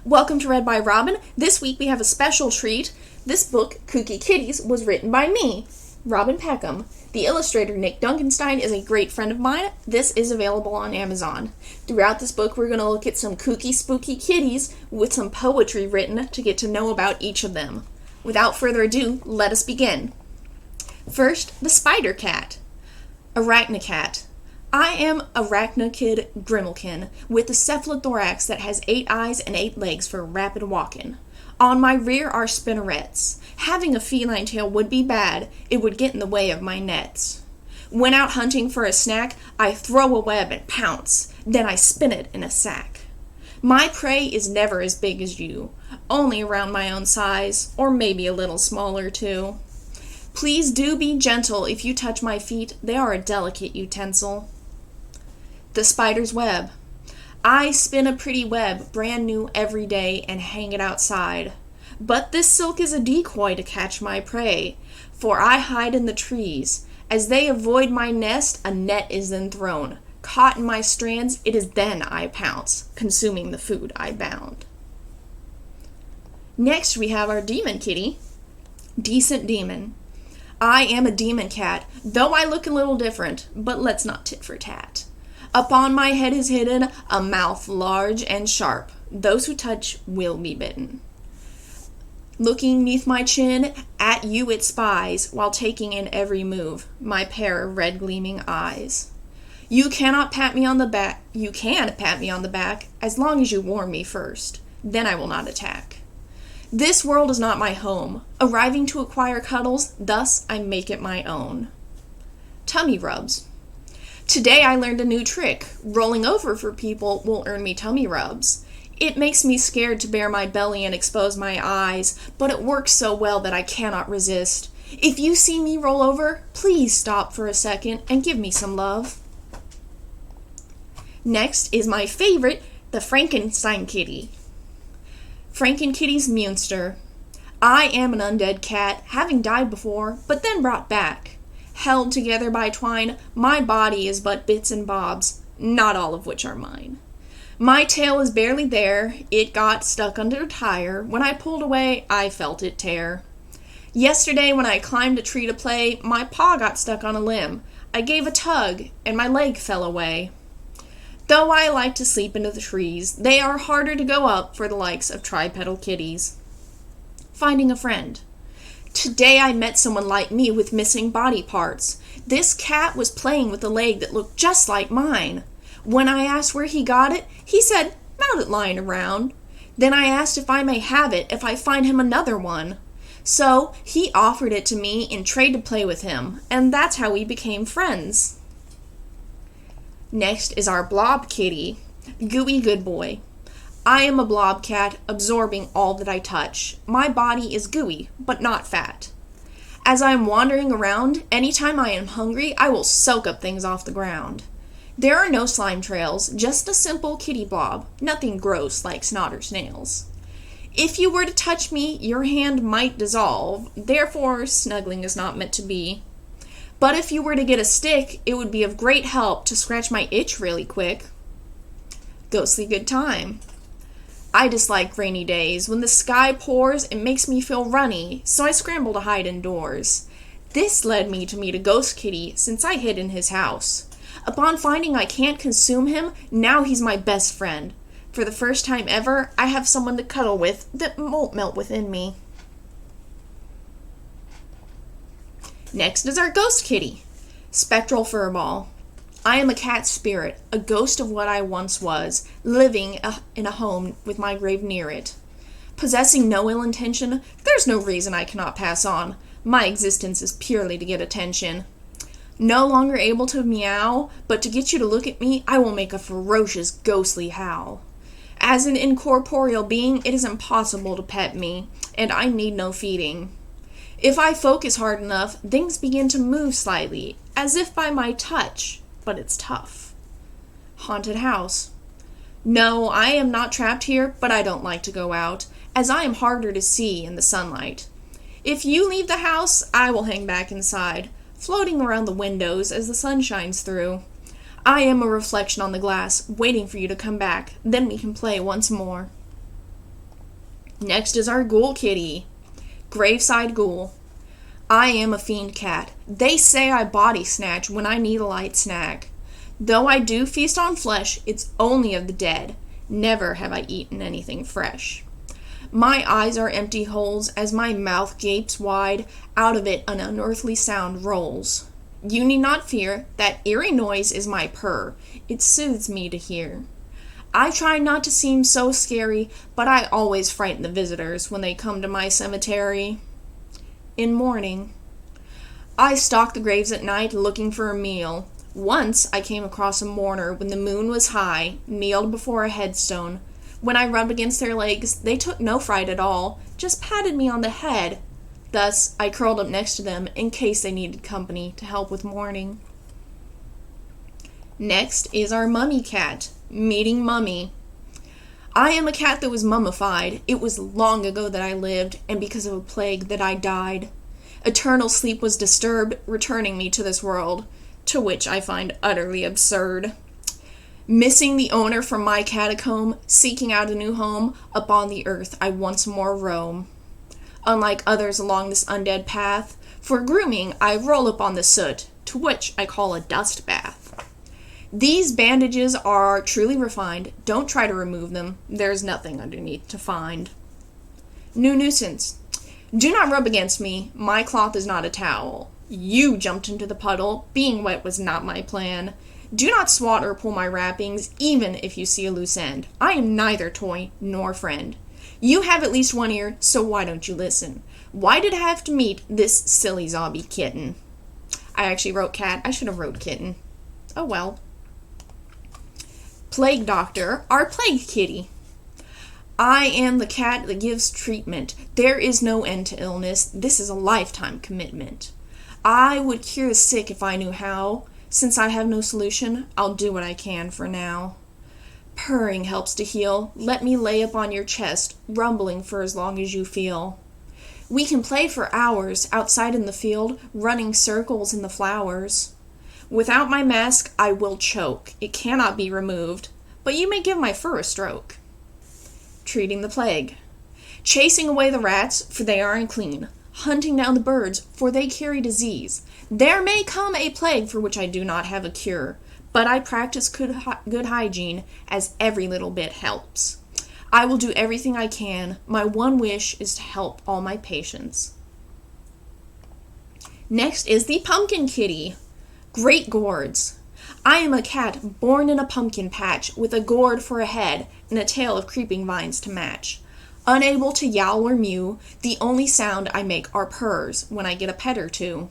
Welcome to Read by Robyn. This week we have a special treat. This book, Kooky Kitties, was written by me, Robyn Peckham. The illustrator, Nick Dunkenstein, is a great friend of mine. This is available on Amazon. Throughout this book, we're going to look at some kooky, spooky kitties with some poetry written to get to know about each of them. Without further ado, let us begin. First, the spider cat. Arachnocat. I am Arachnokid Grimalkin, with a cephalothorax that has 8 eyes and 8 legs for rapid walking. On my rear are spinnerets. Having a feline tail would be bad, it would get in the way of my nets. When out hunting for a snack, I throw a web and pounce, then I spin it in a sack. My prey is never as big as you, only around my own size, or maybe a little smaller too. Please do be gentle if you touch my feet, they are a delicate utensil. The spider's web. I spin a pretty web, brand new every day, and hang it outside. But this silk is a decoy to catch my prey, for I hide in the trees. As they avoid my nest, a net is then thrown. Caught in my strands, it is then I pounce, consuming the food I bound. Next we have our demon kitty, Decent Demon. I am a demon cat, though I look a little different, but let's not tit for tat. Upon my head is hidden a mouth large and sharp. Those who touch will be bitten. Looking neath my chin, at you it spies, while taking in every move, my pair of red gleaming eyes. You cannot pat me on the back. You can pat me on the back, as long as you warn me first. Then I will not attack. This world is not my home. Arriving to acquire cuddles, thus I make it my own. Tummy rubs. Today I learned a new trick. Rolling over for people will earn me tummy rubs. It makes me scared to bare my belly and expose my eyes, but it works so well that I cannot resist. If you see me roll over, please stop for a second and give me some love. Next is my favorite, the Frankenstein kitty. Frankenkitty's Munster. I am an undead cat, having died before, but then brought back. Held together by twine, my body is but bits and bobs, not all of which are mine. My tail is barely there, it got stuck under a tire. When I pulled away, I felt it tear. Yesterday when I climbed a tree to play, my paw got stuck on a limb. I gave a tug, and my leg fell away. Though I like to sleep into the trees, they are harder to go up for the likes of tripedal kitties. Finding a friend. Today I met someone like me with missing body parts. This cat was playing with a leg that looked just like mine. When I asked where he got it, he said, "Found it lying around." Then I asked if I may have it if I find him another one. So he offered it to me in trade to play with him, and that's how we became friends. Next is our blob kitty, Gooey Good Boy. I am a blob cat, absorbing all that I touch. My body is gooey, but not fat. As I am wandering around, anytime I am hungry, I will soak up things off the ground. There are no slime trails, just a simple kitty blob, nothing gross like snot or snails. If you were to touch me, your hand might dissolve, therefore snuggling is not meant to be. But if you were to get a stick, it would be of great help to scratch my itch really quick. Ghostly good time. I dislike rainy days. When the sky pours, it makes me feel runny, so I scramble to hide indoors. This led me to meet a ghost kitty since I hid in his house. Upon finding I can't consume him, now he's my best friend. For the first time ever, I have someone to cuddle with that won't melt within me. Next is our ghost kitty, Spectral Furball. I am a cat spirit, a ghost of what I once was, living in a home with my grave near it. Possessing no ill intention, there's no reason I cannot pass on. My existence is purely to get attention. No longer able to meow, but to get you to look at me, I will make a ferocious ghostly howl. As an incorporeal being, it is impossible to pet me, and I need no feeding. If I focus hard enough, things begin to move slightly, as if by my touch. But it's tough. Haunted house. No, I am not trapped here, but I don't like to go out, as I am harder to see in the sunlight. If you leave the house, I will hang back inside, floating around the windows as the sun shines through. I am a reflection on the glass, waiting for you to come back, then we can play once more. Next is our ghoul kitty, Graveside Ghoul. I am a fiend cat. They say I body snatch when I need a light snack. Though I do feast on flesh, it's only of the dead. Never have I eaten anything fresh. My eyes are empty holes as my mouth gapes wide. Out of it an unearthly sound rolls. You need not fear, that eerie noise is my purr. It soothes me to hear. I try not to seem so scary, but I always frighten the visitors when they come to my cemetery. In mourning, I stalk the graves at night looking for a meal. Once I came across a mourner when the moon was high, kneeled before a headstone. When I rubbed against their legs, they took no fright at all, just patted me on the head. Thus, I curled up next to them in case they needed company to help with mourning. Next is our mummy cat, meeting Mummy. I am a cat that was mummified. It was long ago that I lived, and because of a plague that I died. Eternal sleep was disturbed, returning me to this world, to which I find utterly absurd. Missing the owner from my catacomb, seeking out a new home, upon the earth I once more roam. Unlike others along this undead path, for grooming I roll upon the soot, to which I call a dust bath. These bandages are truly refined. Don't try to remove them. There's nothing underneath to find. New nuisance. Do not rub against me. My cloth is not a towel. You jumped into the puddle. Being wet was not my plan. Do not swat or pull my wrappings, even if you see a loose end. I am neither toy nor friend. You have at least one ear, so why don't you listen? Why did I have to meet this silly zombie kitten? I actually wrote cat. I should have wrote kitten. Oh well. Plague Doctor, our plague kitty. I am the cat that gives treatment. There is no end to illness. This is a lifetime commitment. I would cure the sick if I knew how. Since I have no solution, I'll do what I can for now. Purring helps to heal. Let me lay upon your chest, rumbling for as long as you feel. We can play for hours outside in the field, running circles in the flowers. Without my mask, I will choke. It cannot be removed, but you may give my fur a stroke. Treating the plague. Chasing away the rats, for they are unclean. Hunting down the birds, for they carry disease. There may come a plague for which I do not have a cure, but I practice good hygiene, as every little bit helps. I will do everything I can. My one wish is to help all my patients. Next is the pumpkin kitty. Great gourds. I am a cat born in a pumpkin patch, with a gourd for a head and a tail of creeping vines to match. Unable to yowl or mew, the only sound I make are purrs when I get a pet or two.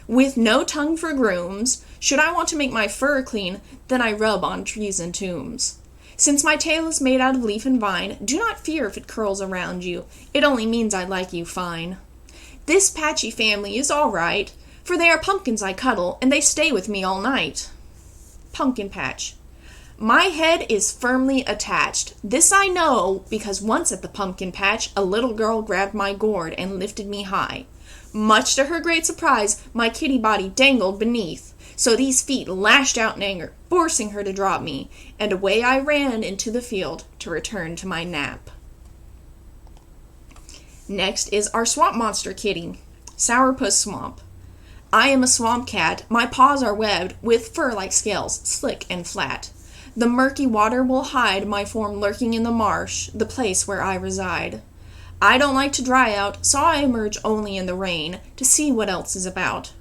With no tongue for grooms, should I want to make my fur clean, then I rub on trees and tombs. Since my tail is made out of leaf and vine, do not fear if it curls around you. It only means I like you fine. This patchy family is all right, for they are pumpkins I cuddle, and they stay with me all night. Pumpkin patch. My head is firmly attached. This I know, because once at the pumpkin patch, a little girl grabbed my gourd and lifted me high. Much to her great surprise, my kitty body dangled beneath, so these feet lashed out in anger, forcing her to drop me, and away I ran into the field to return to my nap. Next is our swamp monster kitty, Sourpuss Swamp. I am a swamp cat. My paws are webbed with fur like scales, slick and flat. The murky water will hide my form lurking in the marsh, the place where I reside. I don't like to dry out, so I emerge only in the rain to see what else is about.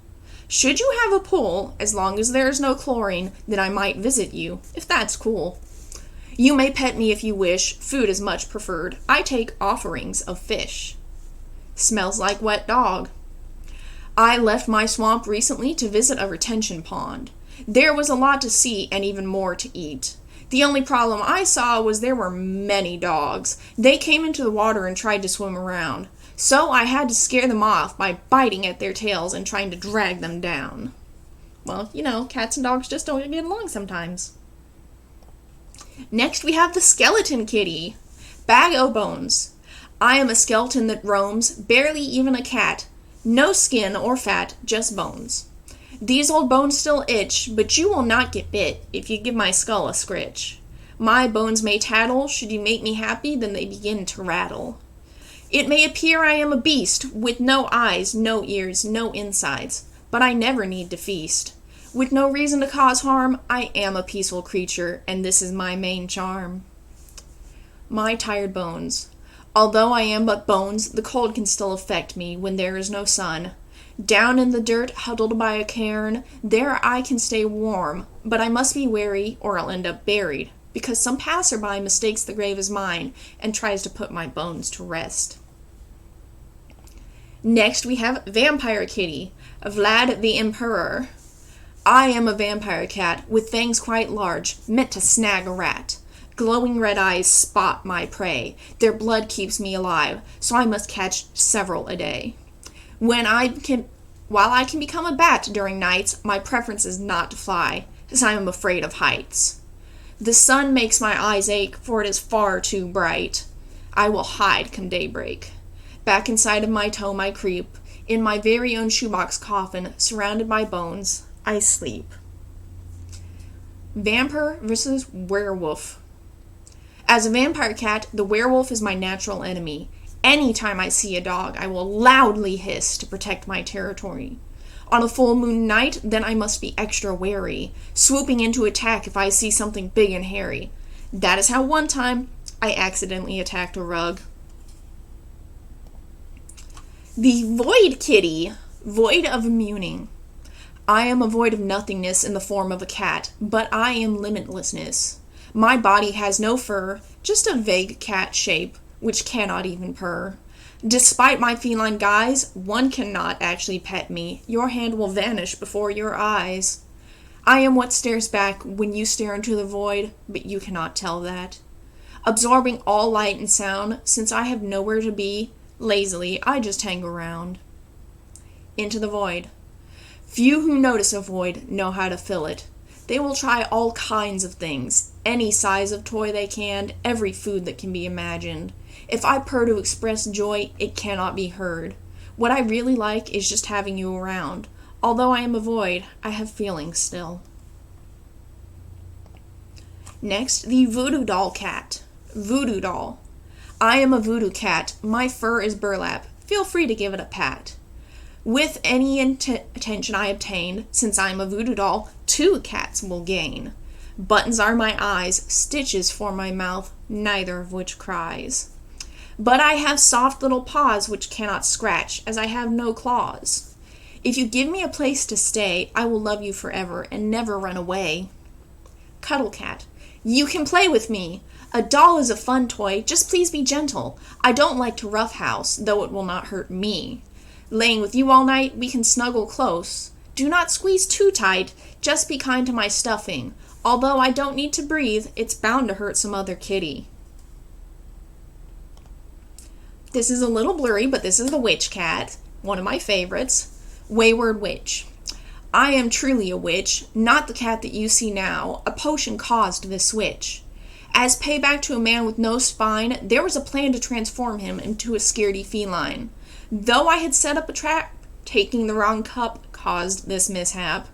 Should you have a pool, as long as there is no chlorine, then I might visit you, if that's cool. You may pet me if you wish, food is much preferred. I take offerings of fish. Smells like wet dog. I left my swamp recently to visit a retention pond. There was a lot to see and even more to eat. The only problem I saw was there were many dogs. They came into the water and tried to swim around, so I had to scare them off by biting at their tails and trying to drag them down. Well, you know, cats and dogs just don't get along sometimes. Next we have the skeleton kitty, Bag o' Bones. I am a skeleton that roams, barely even a cat. No skin or fat, just bones. These old bones still itch, but you will not get bit if you give my skull a scritch. My bones may tattle, should you make me happy, then they begin to rattle. It may appear I am a beast, with no eyes, no ears, no insides, but I never need to feast. With no reason to cause harm, I am a peaceful creature, and this is my main charm. My tired bones. Although I am but bones, the cold can still affect me when there is no sun. Down in the dirt, huddled by a cairn, there I can stay warm, but I must be wary or I'll end up buried, because some passerby mistakes the grave as mine and tries to put my bones to rest. Next we have Vampire Kitty, Vlad the Emperor. I am a vampire cat, with fangs quite large, meant to snag a rat. Glowing red eyes spot my prey. Their blood keeps me alive, so I must catch several a day. While I can become a bat during nights, my preference is not to fly, as I am afraid of heights. The sun makes my eyes ache, for it is far too bright. I will hide come daybreak. Back inside of my tomb I creep. In my very own shoebox coffin, surrounded by bones, I sleep. Vampire versus werewolf. As a vampire cat, the werewolf is my natural enemy. Anytime I see a dog, I will loudly hiss to protect my territory. On a full moon night, then I must be extra wary, swooping in to attack if I see something big and hairy. That is how one time I accidentally attacked a rug. The Void Kitty, void of meaning. I am a void of nothingness in the form of a cat, but I am limitlessness. My body has no fur, just a vague cat shape, which cannot even purr. Despite my feline guise, one cannot actually pet me. Your hand will vanish before your eyes. I am what stares back when you stare into the void, but you cannot tell that. Absorbing all light and sound, since I have nowhere to be, lazily I just hang around. Into the void. Few who notice a void know how to fill it. They will try all kinds of things, any size of toy they can, every food that can be imagined. If I purr to express joy, it cannot be heard. What I really like is just having you around. Although I am a void, I have feelings still. Next, the Voodoo Doll Cat. Voodoo Doll. I am a voodoo cat. My fur is burlap. Feel free to give it a pat. With any attention I obtain, since I am a voodoo doll, 2 cats will gain. Buttons are my eyes, stitches for my mouth, neither of which cries. But I have soft little paws which cannot scratch, as I have no claws. If you give me a place to stay, I will love you forever and never run away. Cuddle Cat. You can play with me. A doll is a fun toy, just please be gentle. I don't like to roughhouse, though it will not hurt me. Laying with you all night, we can snuggle close. Do not squeeze too tight, just be kind to my stuffing. Although I don't need to breathe, it's bound to hurt some other kitty. This is a little blurry, but this is the Witch Cat, one of my favorites. Wayward Witch. I am truly a witch, not the cat that you see now. A potion caused this switch. As payback to a man with no spine, there was a plan to transform him into a scaredy feline. Though I had set up a trap, taking the wrong cup caused this mishap.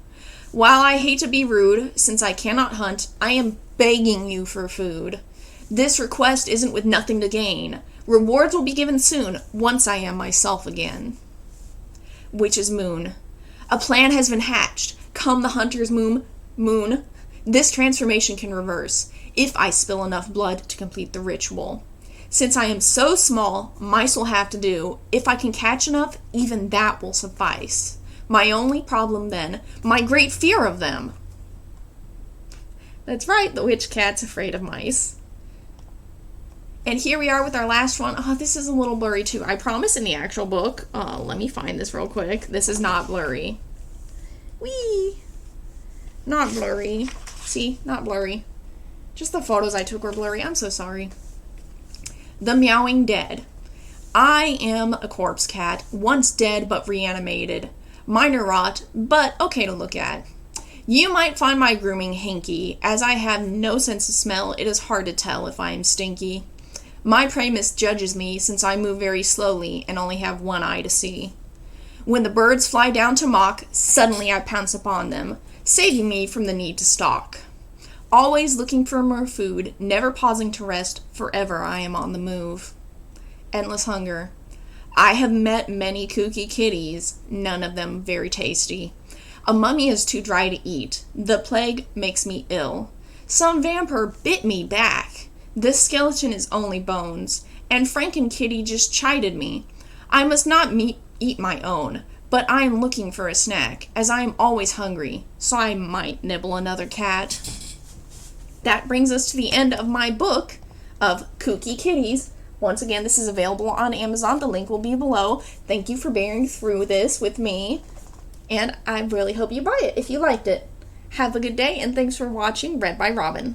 While I hate to be rude, since I cannot hunt, I am begging you for food. This request isn't with nothing to gain. Rewards will be given soon, once I am myself again. Witch's Moon. A plan has been hatched. Come the hunter's moon. This transformation can reverse, if I spill enough blood to complete the ritual. Since I am so small, mice will have to do. If I can catch enough, even that will suffice. My only problem then, my great fear of them. That's right, the witch cat's afraid of mice. And here we are with our last one. Oh, this is a little blurry too. I promise in the actual book, let me find this real quick. This is not blurry. Whee! Not blurry. See, not blurry. Just the photos I took were blurry. I'm so sorry. The Meowing Dead. I am a corpse cat, once dead but reanimated. Minor rot, but okay to look at. You might find my grooming hinky. As I have no sense of smell, it is hard to tell if I am stinky. My prey misjudges me, since I move very slowly and only have one eye to see. When the birds fly down to mock, suddenly I pounce upon them, saving me from the need to stalk. Always looking for more food, never pausing to rest, forever I am on the move. endless hunger. I have met many kooky kitties, none of them very tasty. A mummy is too dry to eat. The plague makes me ill. Some vampire bit me back. This skeleton is only bones, and Franken-Kitty just chided me. I must not eat my own, but I am looking for a snack, as I am always hungry, so I might nibble another cat. That brings us to the end of my book of Kooky Kitties. Once again, this is available on Amazon. The link will be below. Thank you for bearing through this with me, and I really hope you buy it if you liked it. Have a good day, and thanks for watching Read by Robyn.